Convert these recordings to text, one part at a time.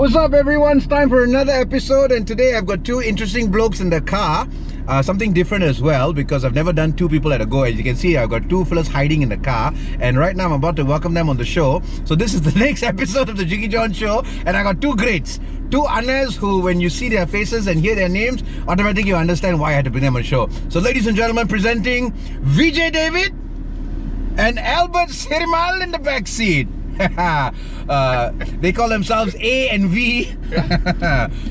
What's up, everyone? It's time for another episode, and today I've got two interesting blokes in the car. Something different as well, because I've never done two people at a go. As you can see, I've got two fellas hiding in the car, and right now I'm about to welcome them on the show. So this is the next episode of the Jiggee Jon Show, and I got two greats, two Annas who, when you see their faces and hear their names, automatically you understand why I had to bring them on the show. So ladies and gentlemen, presenting Vijay David and Albert Sirimal in the back seat. They call themselves A and V.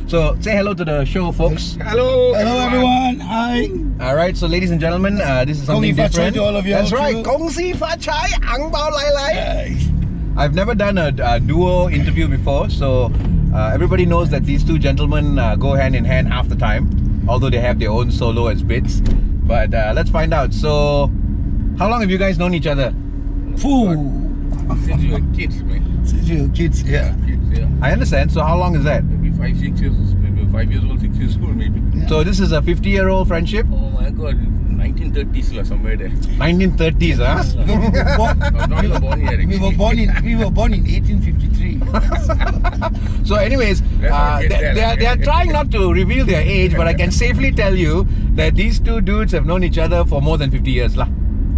So say hello to the show, folks. Hello everyone. Hi. Alright, so ladies and gentlemen, this is something different. To all of you. That's right. Kong Si Fa Chai Ang Bao Lai Lai. I've never done a duo interview before, so everybody knows that these two gentlemen go hand in hand half the time, although they have their own solo as bits. But let's find out. So, how long have you guys known each other? Since you were kids, man. Since you were kids, yeah. I understand. So how long is that? Maybe 5, 6 years, maybe 5 years old, 6 years old, maybe. Yeah. So this is a 50-year-old friendship? Oh my god, 1930s lah, somewhere there. 1930s, huh? I'm not even born yet. We were born in 1853. So anyways, they are trying not to reveal their age, but I can safely tell you that these two dudes have known each other for more than 50 years lah.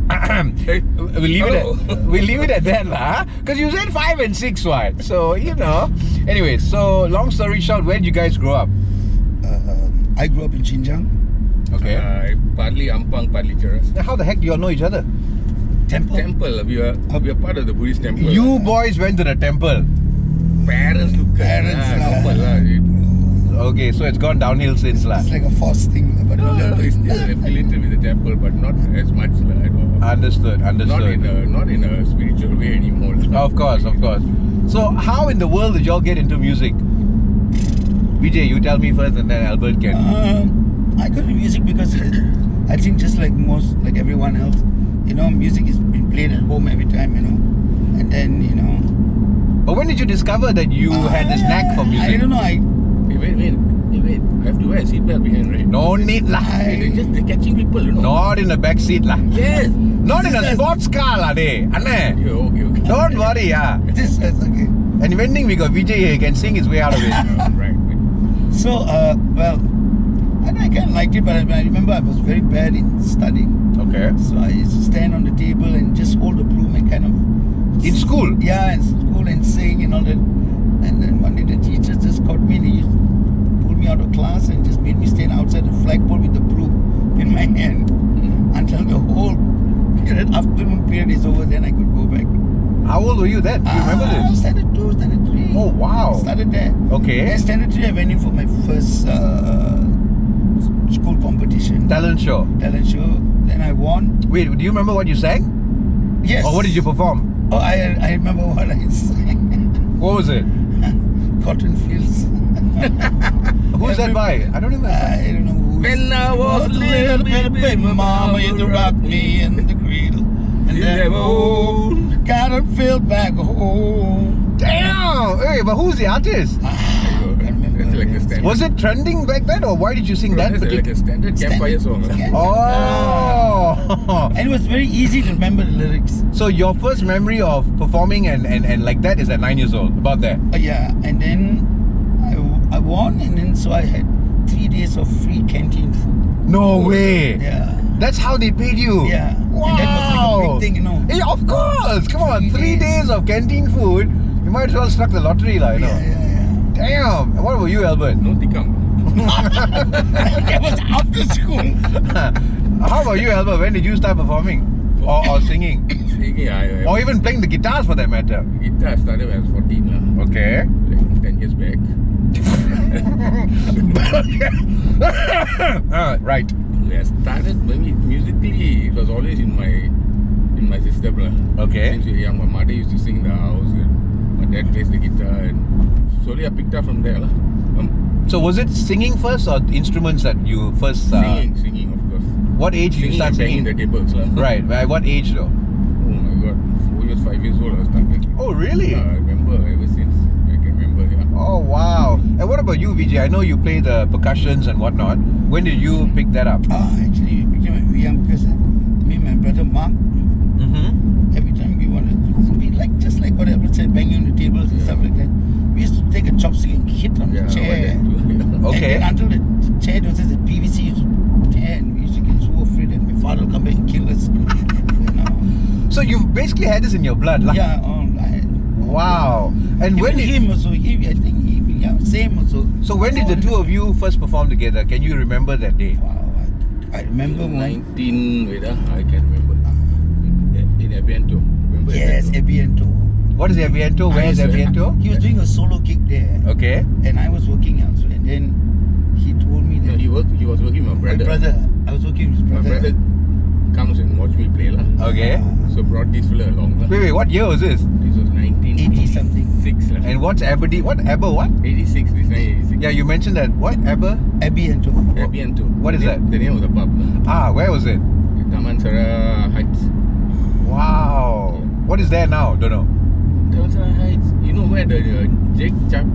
We'll leave it at that lah, because you said 5 and 6, right? So you know. Anyways, so long story short, where did you guys grow up? I grew up in Xinjiang. Okay. Partly Ampang, partly Cheras. How the heck do you all know each other? Temple. We are part of the Buddhist temple. You boys went to the temple. Parents look. Temple lah. Okay, so it's gone downhill since lah. It's like a forced thing, but It's still affiliated with the temple, but not as much lah. Understood. Not in a spiritual way anymore. Of course. So how in the world did y'all get into music? Vijay, you tell me first, and then Albert can. I got into music because I think just like everyone else, music is been played at home every time, and then But when did you discover that you had this knack for music? I don't know. Wait. I have to wear a seatbelt behind, right? No need lah. They're catching people, Not in the back seat lah. Yes. Not in a sports car lah, dey. Okay. Don't worry, yeah. This is okay. And vending, we got Vijay here. He can sing his way out of it. Right. So, well, I kind of liked it, but I remember I was very bad in studying. Okay. So I used to stand on the table and just hold the broom and kind of... In school? Yeah, in school and sing and all that. And then one day the teacher just caught me and he pulled me out of class and just made me stand outside the flagpole with the broom in my hand until the whole afternoon period is over. Then I could go back. How old were you then? Do you remember this? Standard 2, standard 3. Oh, wow. Started there. Okay. Then standard 3 I went in for my first school competition. Talent show. Then I won. Wait, do you remember what you sang? Yes. Or what did you perform? Oh, I remember what I sang. What was it? Cotton Fields. Who's that by? I don't even. I don't know who. When I was a little baby, mama used to rock me in the cradle, and then got her filled back home. Damn! Hey, but who's the artist? That's like a standard. Was it trending back then, or why did you sing that That's like particular? a standard campfire song. Oh! And it was very easy to remember the lyrics. So your first memory of performing and like that is at 9 years old, about there? Yeah, and then I won, and then so I had 3 days of free canteen food. No way! Yeah. That's how they paid you? Yeah. Wow! And that was like a big thing, Yeah, of course! Come on, 3 3 days of canteen food. You might as well struck the lottery, lah, Yeah. Damn! And what about you, Albert? No tikam. That was after school. How about you, Albert? When did you start performing? Or singing? Singing, Or even playing the guitars for that matter? Guitar I started when I was 14 lah. Okay. Like 10 years back. Right. I started maybe musically. It was always in my system lah. Okay. Since we were young, my mother used to sing in the house, and my dad plays the guitar, and slowly I picked up from there lah. So was it singing first or instruments that you first? Singing, of course. What age did you start singing? The tables lah. Right. At what age though? Oh my god, 4 years, 5 years old I started. Oh really? I remember ever since I can remember. Yeah. Oh wow. And what about you, Vijay? I know you play the percussions and whatnot. When did you pick that up? Actually, we became young because me and my brother Mark. Every time we wanted to, we just like what Albert said, banging on the tables and stuff like that. We used to take a chopstick and So you basically had this in your blood, lah. Yeah. Wow. And when Even did him also, I think he, yeah, same also. so when did the two of you first perform together? Can you remember that day? Wow, I remember one. 19, wait, I can remember. In Abiento. Remember Yes, Abiento. What is Abiento? Where is Abiento? He was doing a solo gig there. Okay. And I was working elsewhere. And then he told me No, that he was working with my my brother, I was working with his My brother. brother comes and watch me play lah. Okay. So brought this fella along lah. Wait, what year was this? This was 80-something. 1986 lah. And what's Aberdeen? What? Aber what? 86, this 1986. Yeah, you mentioned that. What? Aber? Abiento. Abiento. What is that? The name of the pub lah. Where was it? Taman Sara Heights. Wow. What is there now? Don't know. Taman Sara Heights. You know where the Jake Chap?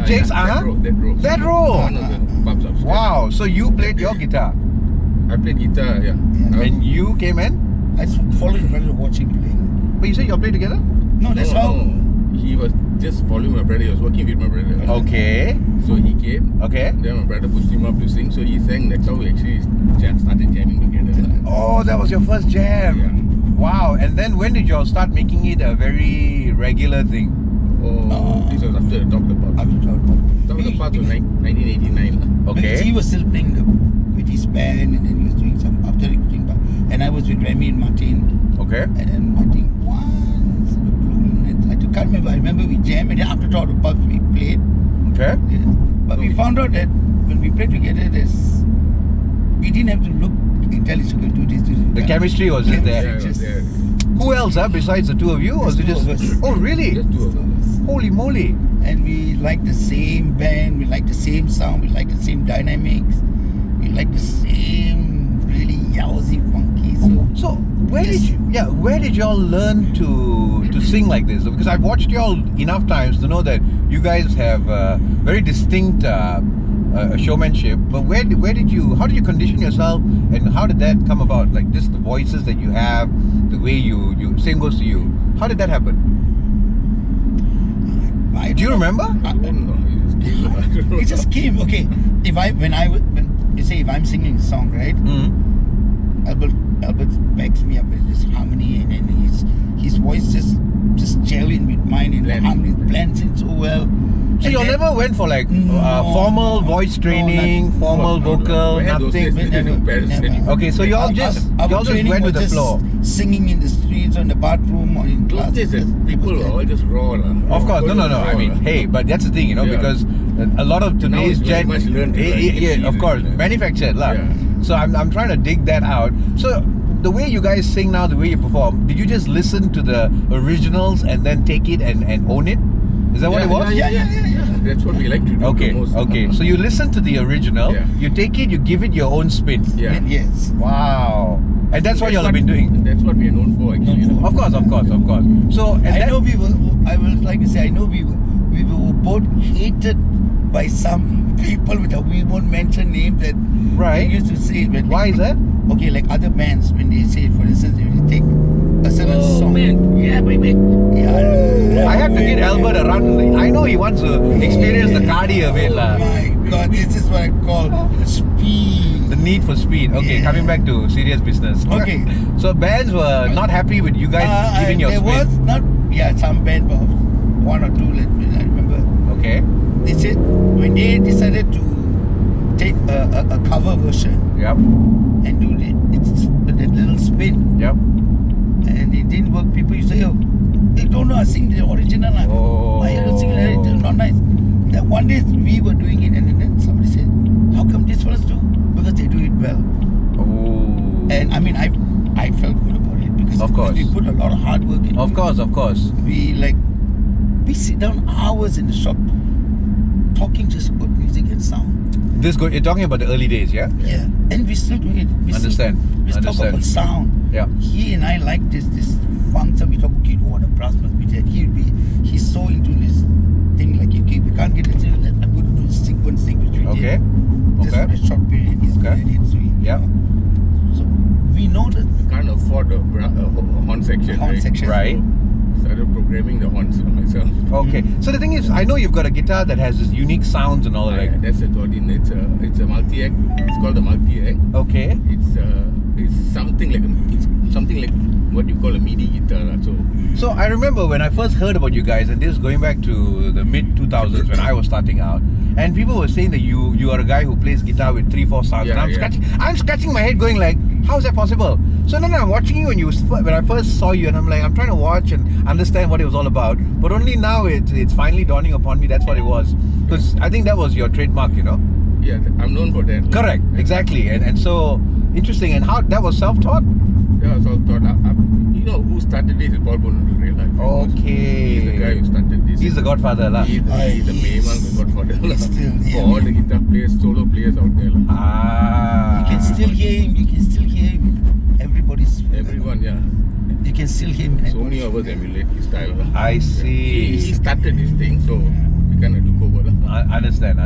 Jake's, That road. That road. One of the pubs upstairs. Wow. So you played your guitar. I played guitar, yeah. And you came in? I followed his brother to watch him play. But you said you all played together? No, that's how. He was just following my brother. He was working with my brother. Okay. So he came. Okay. Then my brother pushed him up to sing. So he sang. That's how we actually started jamming together. Oh, that was your first jam. Yeah. Wow. And then when did you all start making it a very regular thing? This was after the Top of the Pub. Top of the Pub was 1989 lah. Okay. Because he was still playing with his band, and then he was doing some after he was doing, and I was with Remy and Martin, Okay. and then Martin once in a blue moon. I can't remember. I remember we jammed, and then after Top of the Pub we played. Okay. Yeah. But we found out that when we played together, we didn't have to look intelligent to do this. The chemistry was just there. Yeah, it was there. Who else, besides the two of you? Or was it Just just... two of us. Oh, really? Just two of us. Holy moly. And we like the same band, we like the same sound, we like the same dynamics, we like the same really yowzy, funky. So where did y'all learn to sing like this? Because I've watched y'all enough times to know that you guys have very distinct showmanship. But how did you condition yourself, and how did that come about? Like just the voices that you have, the way you same goes to you. How did that happen? Do you remember? I don't know. It just came. Okay, when you say if I'm singing a song, right? Albert backs me up with this harmony, and then his voice just gel in with mine, and the harmony blends in so well. So you never went for like formal voice training, formal vocal, nothing. Never. Okay, so y'all just went with the flow. Singing in the streets or in the bathroom or in Those classes. days, people were all just raw lah. Of course, no. I mean, hey, but that's the thing, Yeah. because a lot of today's it's very much learned, right? of course, manufactured lah. Yeah. So I'm trying to dig that out. So the way you guys sing now, the way you perform, did you just listen to the originals and then take it and own it? Is that what it was? Yeah. That's what we like to do Okay, the most. okay. So you listen to the original, Yeah. you take it, you give it your own spin. Yeah. Yes. Wow. And that's what y'all have been doing. That's what we are known for, actually. Known for. Of course. So and I that- know I would like to say, I know we were both hated by some people we won't mention names that Right. they used to say. When Why is that? Okay, like other bands, when they say, for instance, if you take a certain song. man. Yeah, baby. Yeah. I have to get Albert a run. I know he wants to experience the cardio of it lah. Oh my God, this is what I call speed. The need for speed. Okay, Yeah. coming back to serious business. Okay. So bands were not happy with you guys giving your there spin. was not, some band, but one or two, I remember. Okay. They said when they decided to take a cover version Yep. and do that little spin, Yep. and it didn't work, people used to say, oh, they don't know how to sing the original. Oh. Why you don't sing it? It's not nice. Then one day we were doing it, and then somebody said, how come these fellas do? Because they do it well. Oh. And I mean, I felt good about it because Of course. we put a lot of hard work into Of it. course. We sit down hours in the shop talking just about music and sound. You're talking about the early days, yeah? Yeah, and we still do it. We Understand. Still talk about sound. Yeah. He and I like this funk. So we talk, okay, what the brass must be there. He's so into this thing, like, okay, we can't get it. I'm going to do a sequence thing which we Okay. did. Just Okay. for a short period. He's good Okay. at it. So Yeah. So we know that Can't afford a horn section. horn section. Right. Started programming the horns for myself. Okay. So the thing is, I know you've got a guitar that has this unique sounds and all of that. That's a Godin. It's a multi-act. It's called a multi-act. Okay. It's something like what you call a MIDI guitar. So I remember when I first heard about you guys, and this is going back to the mid 2000s when I was starting out, and people were saying that you are a guy who plays guitar with 3-4 sounds. Yeah, and I'm scratching my head, going like, how is that possible? So then I'm watching you when I first saw you, and I'm like, I'm trying to watch and understand what it was all about. But only now it's finally dawning upon me that's what it was, because I think that was your trademark, you know. Yeah, I'm known for that. Correct, exactly, and so interesting. And how that was self-taught? Yeah, so I thought, you know who started this? Paul Bono in real life. Okay. He's the guy who started this. He's the godfather, lah. He's the main one, the godfather. He's still For there. all the guitar players, solo players out there. Ah. You can still hear him. You can still hear him. Everybody's. Everyone, yeah. You can still hear him. So many of us emulate his style. I see. He started this thing, so we kind of took over. I understand.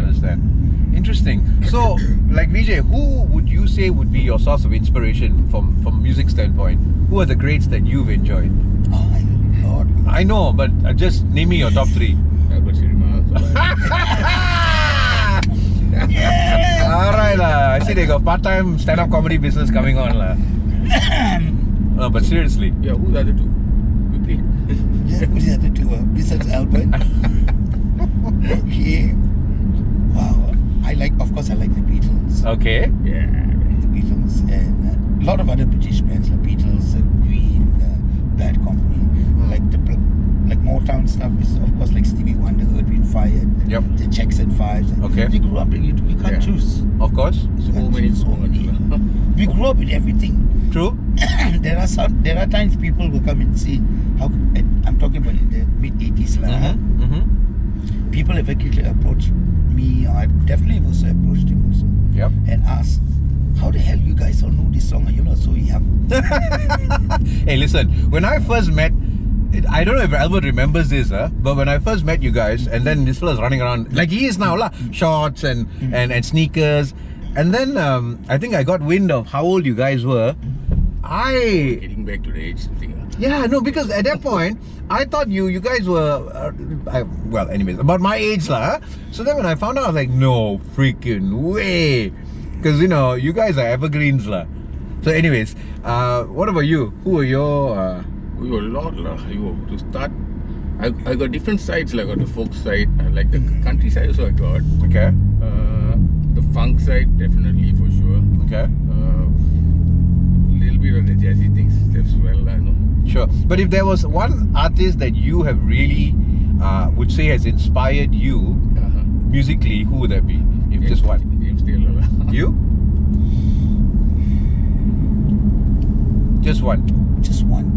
Interesting. So, like Vijay, who would you say would be your source of inspiration from music standpoint? Who are the greats that you've enjoyed? Oh my Lord. I know, but just name me your top 3. Albert Sirima. Alright lah. I see they got part-time stand-up comedy business coming on lah. No, but seriously. Yeah, who are the other two? Quickly. Yeah, who's the other two? Besides Albert. Okay. Wow. I like the Beatles. Okay. Yeah. The Beatles and a lot of other British bands like Beatles, Queen, Bad Company, like Motown stuff is of course like Stevie Wonder, Earth, Wind, Fire, Yep. the Jackson 5s. Okay. We grew up with it. We can't Yeah. choose. Of course. So many. We grew up with everything. True. There are times people will come and see how. I'm talking about in the mid 80s, People have actually approached me, or I definitely also approached him also, Yep. and asked, how the hell you guys all know this song? You're not so young. Hey, listen. When I first met, I don't know if Albert remembers this, but when I first met you guys, and then this fella's running around like he is now, lah, shorts and sneakers, and then I think I got wind of how old you guys were. Getting back to the age thing. Yeah, no, because at that point I thought you guys were well, anyways, about my age lah. So then when I found out, I was like, no freaking way, because you guys are evergreens lah. So anyways, what about you? Who are your We were a lot lah. To start, I got different sides. Like I got the folk side, like the country side also I got. okay The funk side definitely for sure. okay Little bit of the jazzy things as well. I know. Sure. But if there was one artist that you have really would say has inspired you musically, who would that be? If just one. James Taylor. You? Just one. Just one.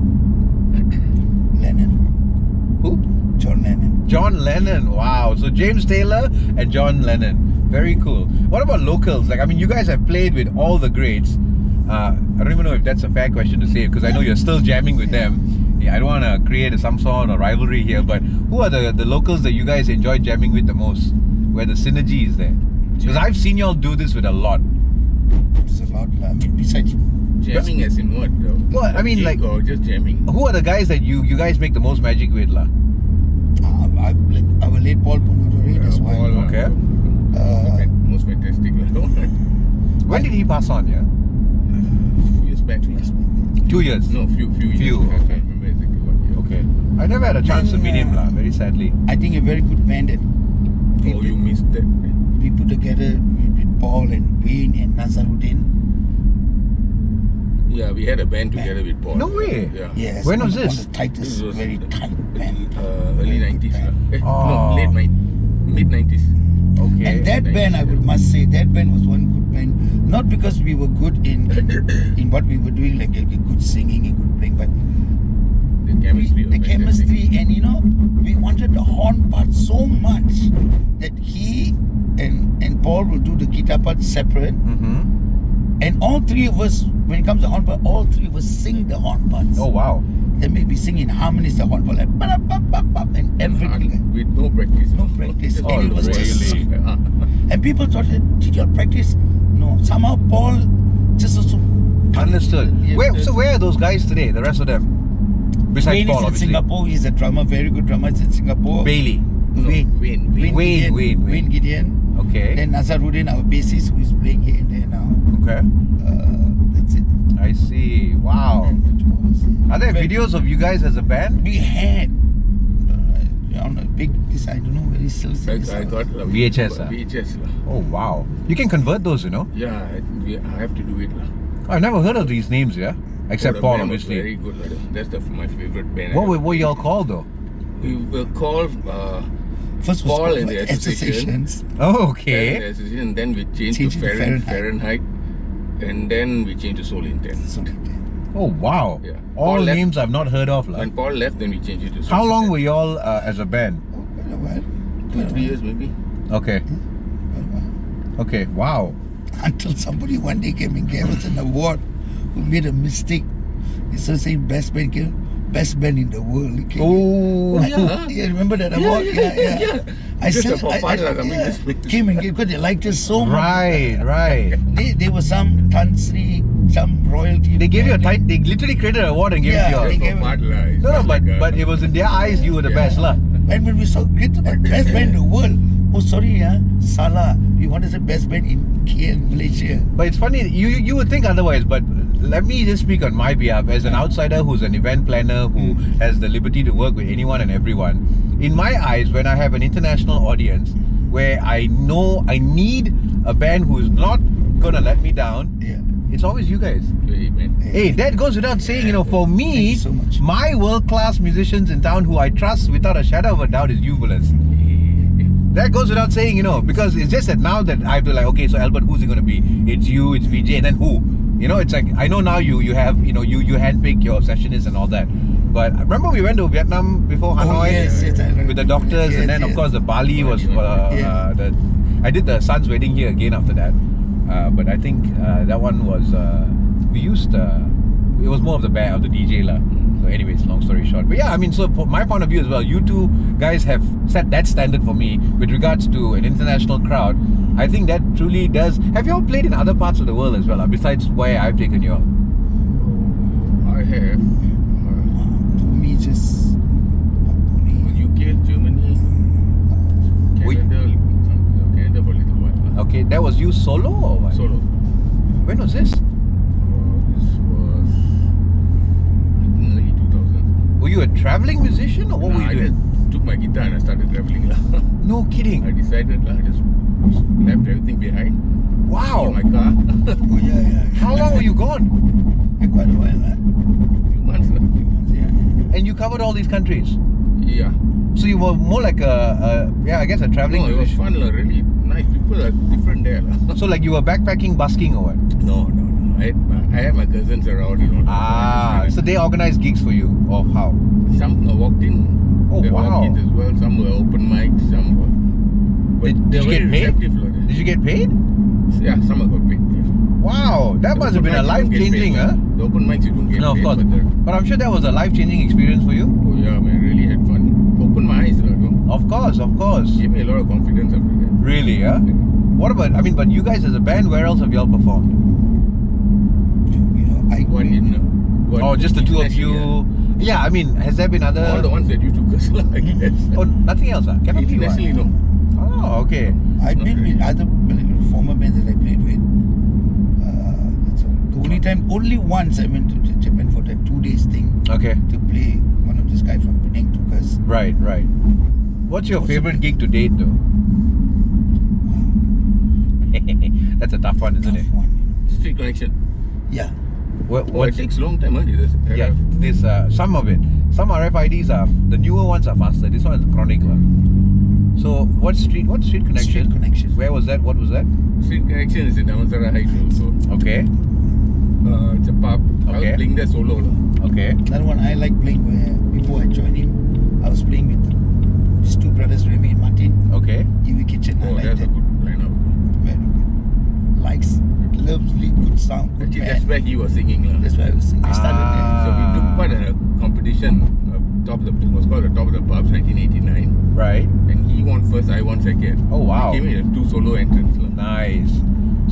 Lennon. Who? John Lennon. John Lennon. Wow. So James Taylor and John Lennon. Very cool. What about locals? Like, I mean, you guys have played with all the greats. I don't even know if that's a fair question to say, because I know you're still jamming with them. Yeah, I don't want to create some sort of rivalry here, but who are the locals that you guys enjoy jamming with the most, where the synergy is there? Because I've seen y'all do this with a lot. There's a lot. I mean, besides Jamming as in what? Well, I mean, like, or just jamming. who are the guys that you guys make the most magic with, lah? our late Paul Bono, that's why. Paul, Okay. Most fantastic. When did he pass on? Yeah. Few years back. 2 years. No, few years. Few, I okay. can't remember exactly what year. Okay. I never had a chance to meet him, lah. Very sadly. I think a very good band that Oh, you missed that. we put together with Paul and Wayne and Nazaruddin. Yeah, we had a band together with Paul. No way. Yeah. Yes. When was one this? of the tightest, This was very tight band. Early 90s. Oh. No, mid 90s. Okay. And that band, I must say, that band was one good band. Not because we were good in what we were doing, like good singing and good playing, but The chemistry. the chemistry, and we wanted the horn part so much that he and Paul will do the guitar part separate, and all three of us, when it comes to horn part, all three of us sing the horn parts. Oh wow. Then maybe sing in harmonies the horn part, like ba-da-ba-ba-ba, and everything. With no practice. No practice. Just And it was just- really? And people thought, did you practice? No. Somehow Paul just also Understood. Yeah, Where are those guys today? The rest of them, besides Wayne Paul, is in obviously. Singapore. He's a drummer, very good drummer. He's in Singapore. Bailey. Wayne. Wayne. Gideon. Okay. Then Nazaruddin, our bassist, who is playing here and there now. Okay. That's it. I see. Wow. And course. Are there But videos of you guys as a band? we had on a big, this I don't know where is still. I got VHS, VHS lah. Oh wow. You can convert those, you know. Yeah, I have to do it lah. I've never heard of these names, yeah? Except the Paul, band was obviously. Very good. Brother. That's my favorite band. What were y'all called though? We were called First was Paul called and the associations. Oh, okay. And then we changed Changed to to Fahrenheit. And then we changed to Soul Intent. So, Oh wow. Yeah. All Paul left. names I've not heard of. When Paul left, then we changed it to Soul How long Intent. were y'all as a band? quite a while. 2-3 years maybe. Okay. Quite a while. Okay. Wow. Until somebody one day came and gave us an award who made a mistake. Instead of saying best band in the world. He came. Oh. Yeah. Yeah, remember that award? Yeah. I Just said, for fun, like, I mean, yeah, this- came and gave because they liked us so much. Right. They were some country, some royalty. They gave you a title. They literally created an award and gave Yeah, it to they you. gave- For fun, lah. It's No, not like a- but it was in their eyes you were the Yeah. best, lah. And when we saw great best band in the world, oh sorry, Salah, we wanted the best band in KL, Malaysia. But it's funny, you would think otherwise, but let me just speak on my behalf as an outsider who's an event planner who has the liberty to work with anyone and everyone. In my eyes, when I have an international audience where I know I need a band who's not gonna let me down, Yeah. it's always you guys. Amen. Hey, that goes without saying, for Thank me, you so much. my world-class musicians in town who I trust without a shadow of a doubt is you fellas. That goes without saying, because it's just that now that I have to okay, so Albert, who's it going to be? It's you, it's Vijay, and then who? It's like, I know now you have, you handpick your sessionists and all that. But I remember we went to Vietnam before Hanoi yes, I remember. with the doctors, Yes, and then of yes. course the Bali was, I did the son's wedding here again after that. But I think that one was, we used, it was more of the band, of the DJ lah. So anyways, long story short. But yeah, I mean, so from my point of view as well, you two guys have set that standard for me with regards to an international crowd. I think that truly does. Have you all played in other parts of the world as well, besides where I've taken you all? I have For me, just UK, Germany, Canada for a little while. Okay, that was you solo or what? Solo. When was this? This was, I think, early 2000. Were you a traveling musician or what were you I doing? just took my guitar and I started traveling. No kidding. I decided I just left everything behind. Wow. Sold my car. Oh yeah. How long were you gone? Quite a while, Few months. yeah. And you covered all these countries. Yeah. So you were more like I guess a traveling No, it was musician. fun. Really nice. People are different there. So like you were backpacking, busking or what? No. I had my cousins around. So they organized gigs for you or how? Some walked in. Oh, They wow. walked in as well. Some were open mics. Some were. But Did you they get were very paid? receptive, lah. Did you get paid? Yeah, some got paid. Yeah. Wow, that The must have open been a mics you don't get life-changing, paid, huh? man. The open mics you don't get No, of paid, course. but But I'm sure that was a life-changing experience for you. oh yeah, man, really had fun. Opened my eyes, you know. Of course. Gave me a lot of confidence after that. Really, huh? What about, but you guys as a band, where else have y'all performed? One in. Oh, just the two of you. Yeah, has there been other... All the ones that you took us, I guess. Oh, nothing else, huh? Cannot be Internationally, no. Oh, okay. I've been with other former bands that I played with. That's all. The only once I went to Japan for that 2 days thing Okay. to play. One of these guys from Penang took us. Right. What's your favorite gig to date, though? That's a tough one, isn't it? Tough one. Street Connection. Yeah. It takes a long time, huh? Yeah, this some of it. Some RFIDs are the newer ones are faster. This one is chronic, lah. So what street connection? Street Connection. Where was that? What was that? Street Connection is in Damansara Heights also. Okay. It's a pub. I Okay. was playing there solo. Okay. Another one I like playing where before I joined him, I was playing with these two brothers, Remy and Martin, Okay. Iwi Kitchen. I Oh, like that's a that. good lineup. Very good. Likes, loves really good sound. Good Actually, band. that's where he was singing. That's why I was singing. I started So we took part in a competition. It was called the Top of the Pubs 1989. Right. And he won first, I won second. Oh, wow. We came in with 2 solo entrants. lah. Nice.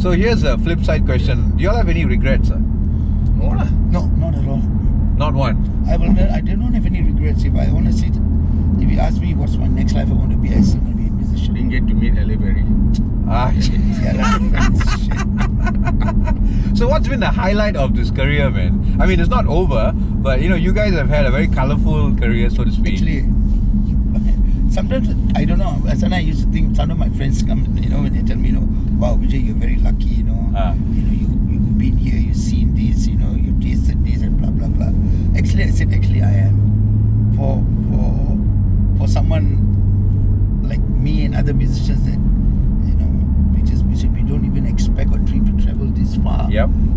So here's a flip side question. Do y'all have any regrets, sir? No lah. there. No, not at all. Not one. I don't have any regrets. If I honestly, if you ask me what's my next life I want to be, I still want to be a musician. Didn't get to meet Halle Berry. Ah, Yeah, that's shit. So what's been the highlight of this career, man? I mean, it's not over, but you know, you guys have had a very colourful career, so to speak. Actually, sometimes I don't know. Sometimes I used to think. Some of my friends come, you know, when they tell me, you know, wow, Vijay, you're very lucky, you know. You know, you've been here, you've seen this, you know, you've tasted this, and blah blah blah. Actually, I said, actually, I am. For someone like me and other musicians that, you know, we don't even expect or dream to travel this far.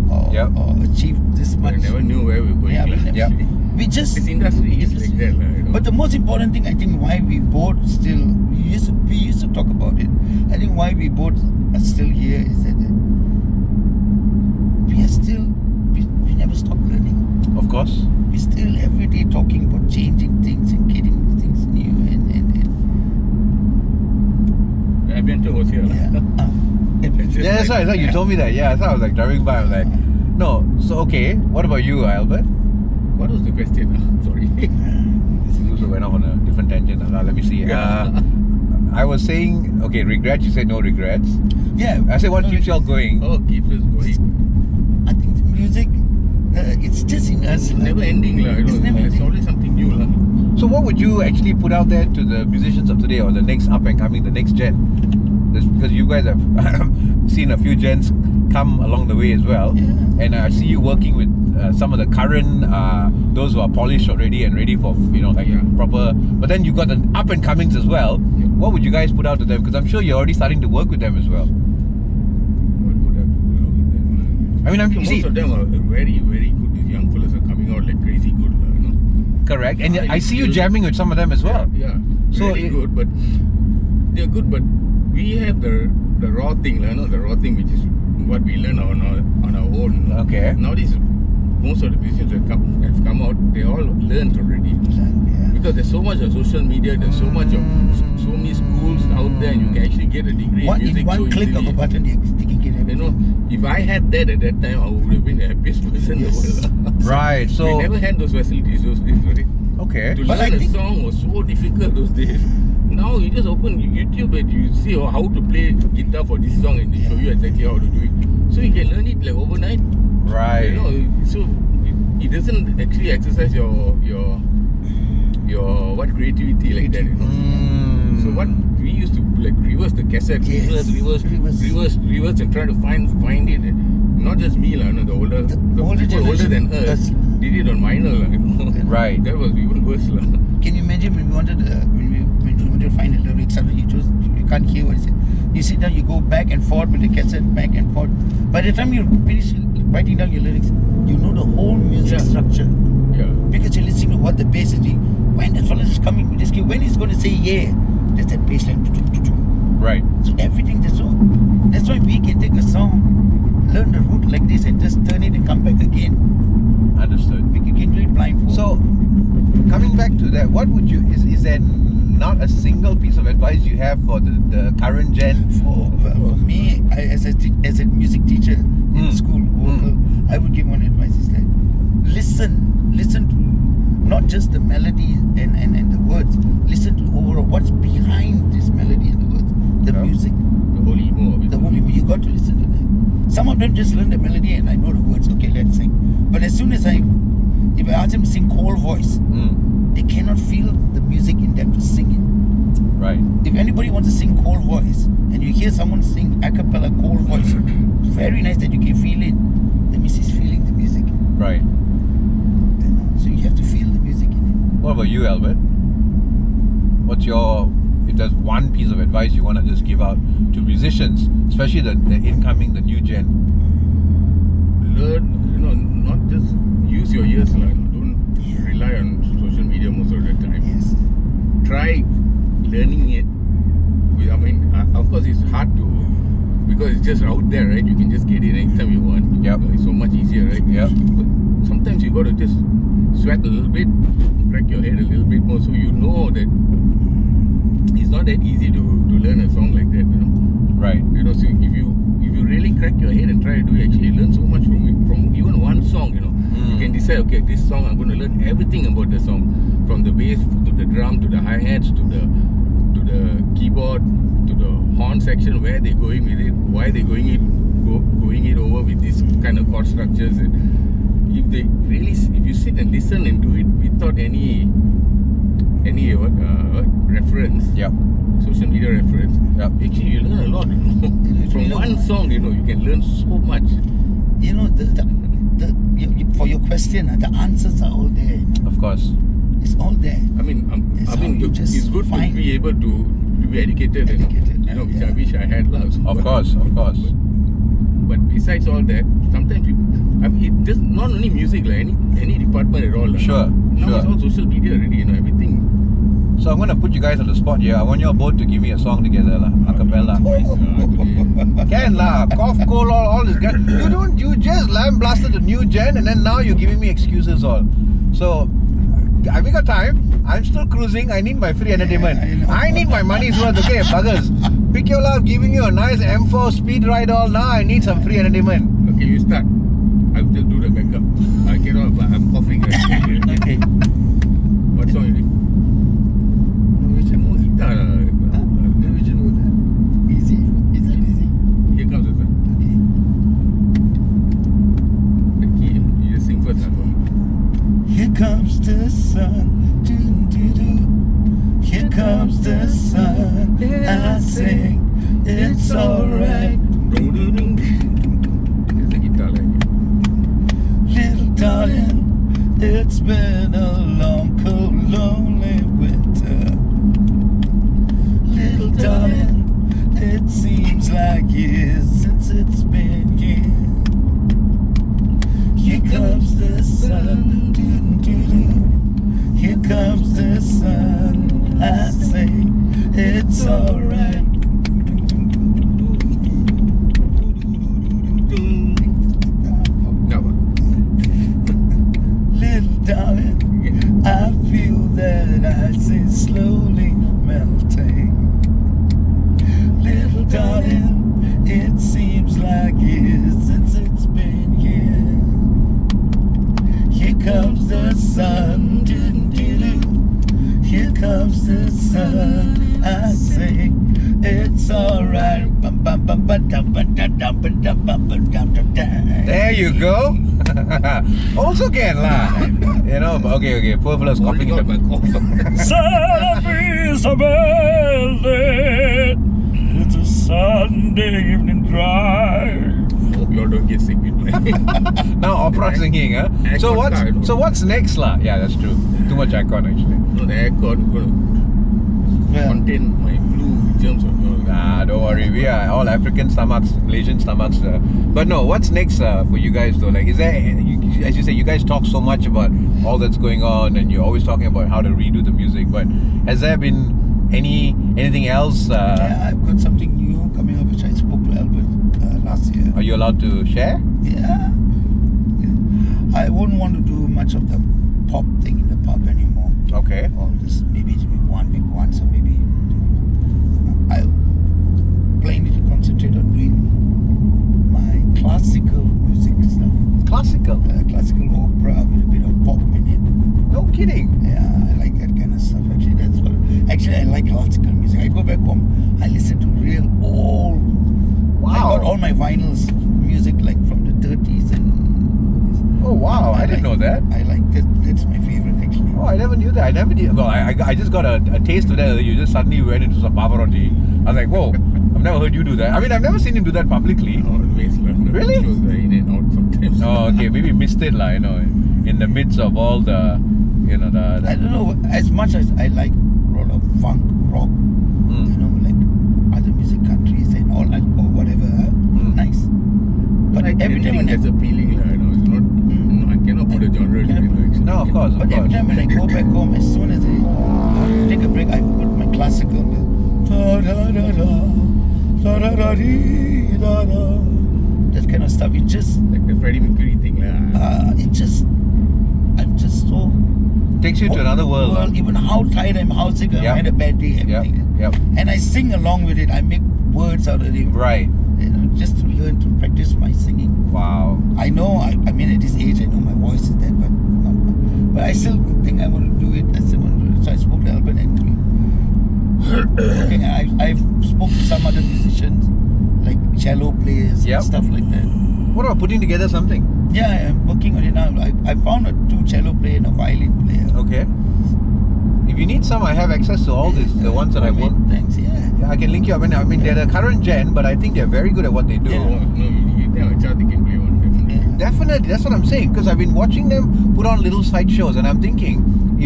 Or achieve this much. I never knew where we were going. Yeah, we just this industry is like that, you know. But the most important thing, I think, why we both still we used to talk about it. I think why we both are still here is that we are still we never stop learning. Of course. We still every day talking about changing things and getting things new and Abianto was here. Yeah, that's right. You told me that. Yeah, I thought I was like driving by. I was like, no. So okay, what about you, Albert? What was the question? Sorry. You also went off on a different tangent. Let me see. I was saying, okay, regrets. You said no regrets. Yeah. I said, what keeps y'all going? Oh, keeps us going. I think the music, it's just in us. It's never ending, you know. There's always something new, So what would you actually put out there to the musicians of today, or the next up and coming, the next gen? Because you guys have seen a few gens come along the way as well, and I see you working with some of the current those who are polished already and ready for, you know, like proper. But then you got the up and comings as well. What would you guys put out to them? Because I'm sure you're already starting to work with them as well. What would I put out with them? I mean, most of them are very, very good. These young fellas are coming out like crazy good, you know. Correct, and I see you jamming with some of them as well. Yeah, so really good, but they're good. But we have the raw thing, you know, the raw thing, which is what we learn on our own. Okay. Nowadays, most of the musicians that have come out, they all learned already. Because there's so much of social media, there's so much of so many schools out there, and you can actually get a degree in music one so click easily. of a button, they can get everything. You know, if I had that at that time, I would have been the happiest person in the world. Right. So we never had those facilities those days, right? okay. To learn a song was so difficult those days. Now you just open YouTube and you see how to play guitar for this song, and they show you exactly how to do it. So you can learn it like overnight. Right. You know, so it doesn't actually exercise your what creativity like that, you know. So what we used to like reverse the cassette, reverse and try to find it. Not just me, you know, the people older than us did it on vinyl, you know. Right. That was even worse. Can you imagine when we wanted to find a lyric, suddenly you can't hear what it says. You sit down, you go back and forth with the cassette, back and forth. By the time you finish writing down your lyrics, you know the whole music structure. Yeah. Because you're listening to what the bass is doing. When the fellow is coming with this key, when he's going to say yeah, there's that bass line. Right. So everything that's so. That's why we can take a song, learn the root like this, and just turn it and come back again. Understood. We can do it blindfold. So, coming back to that, what would you is there not a single piece of advice you have for the current gen? For me, as a music teacher in school, vocal, I would give one advice is that listen to not just the melody and the words. Listen to overall what's behind this melody and the words. The music, the whole emo of it. the whole emo. You got to listen to them. Some of them just learn the melody and I know the words. Okay, let's sing. But as soon as if I ask them to sing cold voice, they cannot feel the music in them to sing it. Right. If anybody wants to sing cold voice and you hear someone sing a cappella cold voice, it's very nice that you can feel it. That means he's feeling the music. Right. So you have to feel the music in it. What about you, Albert? What's your, if there's one piece of advice you want to just give out to musicians, especially the incoming, the new gen? Learn, you know, not just use your ears, don't rely on social media most of the time. Yes. Try learning it. I mean, of course, it's hard to, because it's just out there, right? You can just get it anytime you want. Yep. It's so much easier, right? Yep. But sometimes you got to just sweat a little bit, crack your head a little bit more, so you know that it's not that easy to learn a song like that, you know. Right. You know, so if you really crack your head and try to do it, actually learn so much from even one song, you know. You can decide, okay, this song I'm going to learn everything about the song, from the bass to the drum to the hi-hats to the keyboard to the horn section, where they're going with it, why they're going going it over with these kind of chord structures. And if you sit and listen and do it without any reference, social media reference, actually you learn a lot. From one song, you can learn so much. For your question, the answers are all there. Of course. It's all there. It's good to be able to be educated. Which I wish I had. Of course. But besides all that, sometimes it just not only music, like any department at all. Sure. Now it's all social media already. Everything. So I'm gonna put you guys on the spot here. I want you all both to give me a song together, a cappella. Can lah, cough, cold, all this. You just lamb blasted the new gen, and then now you're giving me excuses all. So we got time. I'm still cruising. I need my free entertainment. I need my money's worth. Okay, buggers. Pick your love, giving you a nice M4 speed ride all. Now I need some free entertainment. Okay, you start. I'll just do the backup. I cannot. I'm coughing. Okay. What song you doing? Easy. Is it easy? Here comes the sun. The key. You just sing first. Here comes the sun. Do-do-do. Here comes the sun. I sing. It's alright. It's the guitar line. Little darling, it's been a long, cold, lonely winter. Little darling, it seems like years since it's been here. Here comes the sun, doo-doo-doo. Here comes the sun, I say it's alright. Little darling, I feel that ice is slowly melting. Little darling, it seems like years since it's been here. Here comes the sun, doo-doo-doo. Here comes the sun, I say it's alright. There you go. Also can lah. Okay. Poor fellow's coughing in the It's a Sunday evening drive. Hope you all don't get sick with me. Now opera singing, huh? So what's next lah? Yeah, that's true. Too much aircon actually. No, the aircon is going to contain my flu germs. Nah, don't worry. We are all African stomachs, Malaysian stomachs. But no, what's next for you guys though? Like, is there, as you say, you guys talk so much about all that's going on, and you're always talking about how to redo the music. But has there been anything else? Yeah, I've got something new coming up, which I spoke to Albert last year. Are you allowed to share? Yeah. I wouldn't want to do much of the pop thing in the pub anymore. Okay. Or just maybe 1 week once, or maybe I'll plainly to concentrate on doing my classical music stuff. Classical? Classical opera with a bit of pop in it. No kidding. Yeah, I like that kind of stuff. Actually, I like classical music. I go back home, I listen to real old. Wow. I got all my vinyls music like from the 30s and. Oh wow, I didn't know that. I like that. That's my favorite actually. Oh, I never knew that. I never knew. Well, I just got a taste of that. You just suddenly went into some Pavarotti. I was like, whoa, I've never heard you do that. I mean, I've never seen him do that publicly. Always. Really? Shows in and out sometimes. Oh, okay. Maybe missed it, like, in the midst of all the, the I don't know. As much as I like roller funk, rock, like other music countries and all, or whatever, nice. But every time when that's appealing, it's not. I cannot put a genre in it. No, of course. But every time when I go back home, as soon as I take a break, I put my classical music. That kind of stuff. It just like the Freddie Mercury thing, I'm just so. Takes you to another world. Even how tired I'm, how sick I had a bad day, everything. Yep. And I sing along with it. I make words out of it. Right. Just to learn to practice my singing. Wow. I know. I mean, at this age, I know my voice is dead, but I still think I want to do it. I still want to do it. So I spoke to Albert and I've spoken to some other musicians, like cello players Yep. and stuff like that. What about putting together something? Yeah, I'm working on it now. I found a 2 cello player and a violin player. Okay. If you need some, I have access to all this. The ones that I work. Thanks, yeah. Yeah, I can link you up. I mean, they're the current gen, but I think they're very good at what they do. Yeah. No, you have a chance they can play one. Definitely. Yeah. Definitely, that's what I'm saying. Because I've been watching them put on little side shows, and I'm thinking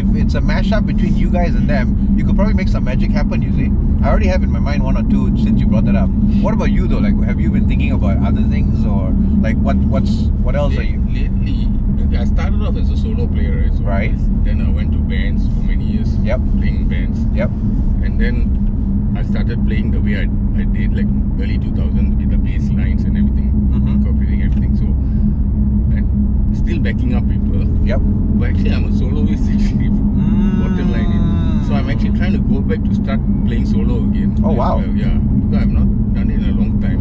if it's a mashup between you guys and them, you could probably make some magic happen. You see, I already have in my mind 1 or 2 since you brought that up. What about you though? Like, have you been thinking about other things, or like what else are you? Lately, I started off as a solo player, right? So Right. Then I went to bands for many years. Yep. Playing bands. Yep. And then I started playing the way I did, like early 2000 with the bass lines and everything, incorporating everything. So, and still backing up people. Yep. But actually, I'm a soloist actually. Bottom line is. So I'm actually trying to go back to start playing solo again. Oh, as wow. well, yeah, because I've not done it in a long time.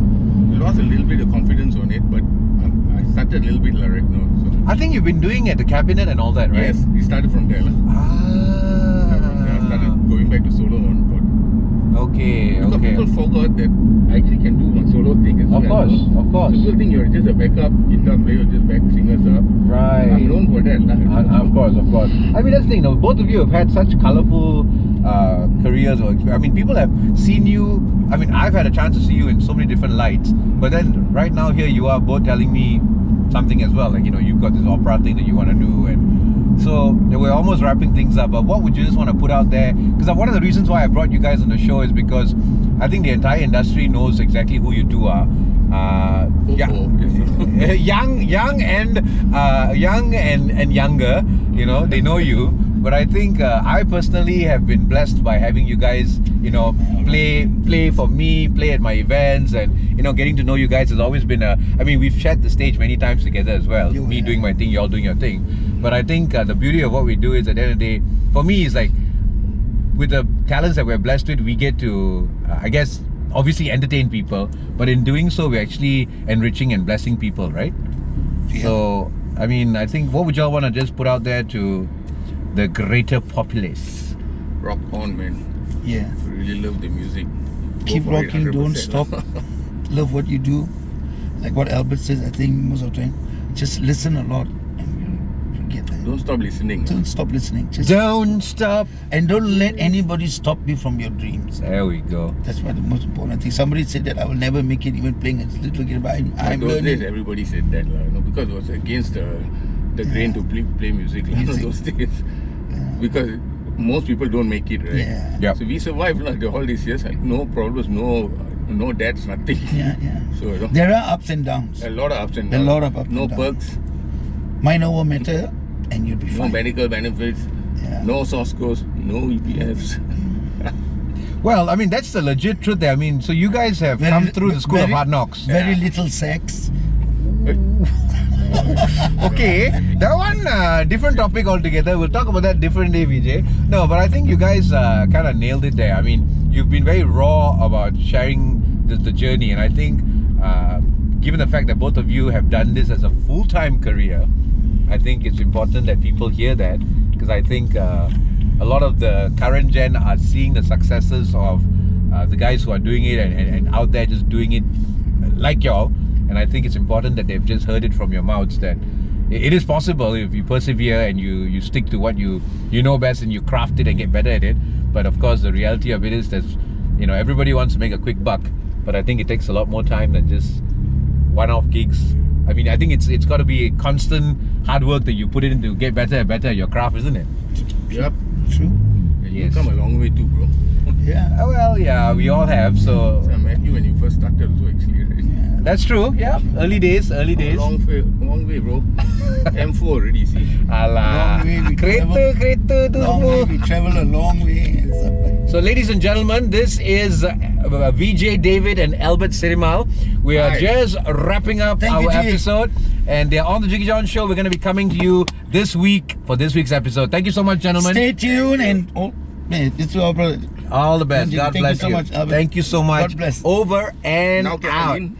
I lost a little bit of confidence on it, but I started a little bit right now. So. I think you've been doing it at the cabinet and all that, right? Yes, we started from there. Ah. I started going back to solo on board. Okay. Because Okay. people forgot that I actually can do my solo thing as well. Of course. Of course. People think you're just a backup guitar player, just back singers up. Right. I'm known for that. Of course, of course. I mean, that's the thing. Though, both of you have had such colourful careers. I mean, people have seen you. I mean, I've had a chance to see you in so many different lights. But then, right now, here you are both telling me something as well. Like, you've got this opera thing that you want to do, and so we're almost wrapping things up. But what would you just want to put out there? Because one of the reasons why I brought you guys on the show is because I think the entire industry knows exactly who you two are. Young and younger, they know you. But I think I personally have been blessed by having you guys, play for me, play at my events, and getting to know you guys has always been I mean, we've shared the stage many times together as well. Me doing my thing, y'all doing your thing. But I think the beauty of what we do is at the end of the day, for me, is like with the talents that we're blessed with, we get to, I guess, obviously entertain people, but in doing so, we're actually enriching and blessing people, right? Yeah. So, I mean, I think, what would y'all want to just put out there to the greater populace? Rock on, man. Yeah. I really love the music. Keep Go for it rocking, don't 100%. stop. Love what you do. Like what Albert says, I think most of the time, just listen a lot and you'll get there. Don't stop listening. Don't stop listening. Just Don't stop. and don't let anybody stop you from your dreams. There we go. That's what the most important thing. Somebody said that I will never make it even playing a little guitar, but I'm those days, learning. everybody said that, because it was against the grain to play music, Music. those days. Because most people don't make it, right? Yeah. Yep. So we survived all these years, no problems, no debts, nothing. Yeah, yeah. So There are ups and downs. a lot of ups and A downs. lot of ups No and downs. perks, Minor won't matter, and you'll be no fine. medical benefits, Yeah. no source codes, no EPFs. Well, I mean, that's the legit truth there. I mean, so you guys have come through the school of hard knocks. Very little sex. Okay, that one different topic altogether. We'll talk about that different day, Vijay. No, but I think you guys kind of nailed it there. I mean, you've been very raw about sharing the journey, and I think given the fact that both of you have done this as a full-time career, I think it's important that people hear that, because I think a lot of the current gen are seeing the successes of the guys who are doing it and out there just doing it like y'all. And I think it's important that they've just heard it from your mouths that it is possible if you persevere and you stick to what you know best and you craft it and get better at it. But of course, the reality of it is that everybody wants to make a quick buck, but I think it takes a lot more time than just one-off gigs. I mean, I think it's got to be a constant hard work that you put it into get better and better at your craft, isn't it? Yep. True. And Yes. you've come a long way too, bro. Yeah. Well, yeah, we all have. So I met you when you first started also, actually, right? that's true. Yeah, early days. Long way, bro. M4 already, see. Alah, Long way we kereta tu Long way. semua. We travel a long way. And stuff like that. So, ladies and gentlemen, this is Vijay, David, and Albert Sirimal. We are Hi. just wrapping up Thank our you, Jiggee. episode, and they're on the Jiggee Jon Show. We're going to be coming to you this week for this week's episode. Thank you so much, gentlemen. Stay tuned and it's our brother. All the best. Jiggee, God thank you bless so you. much, Albert. Thank you so much. God bless. Over and Now can I out. win?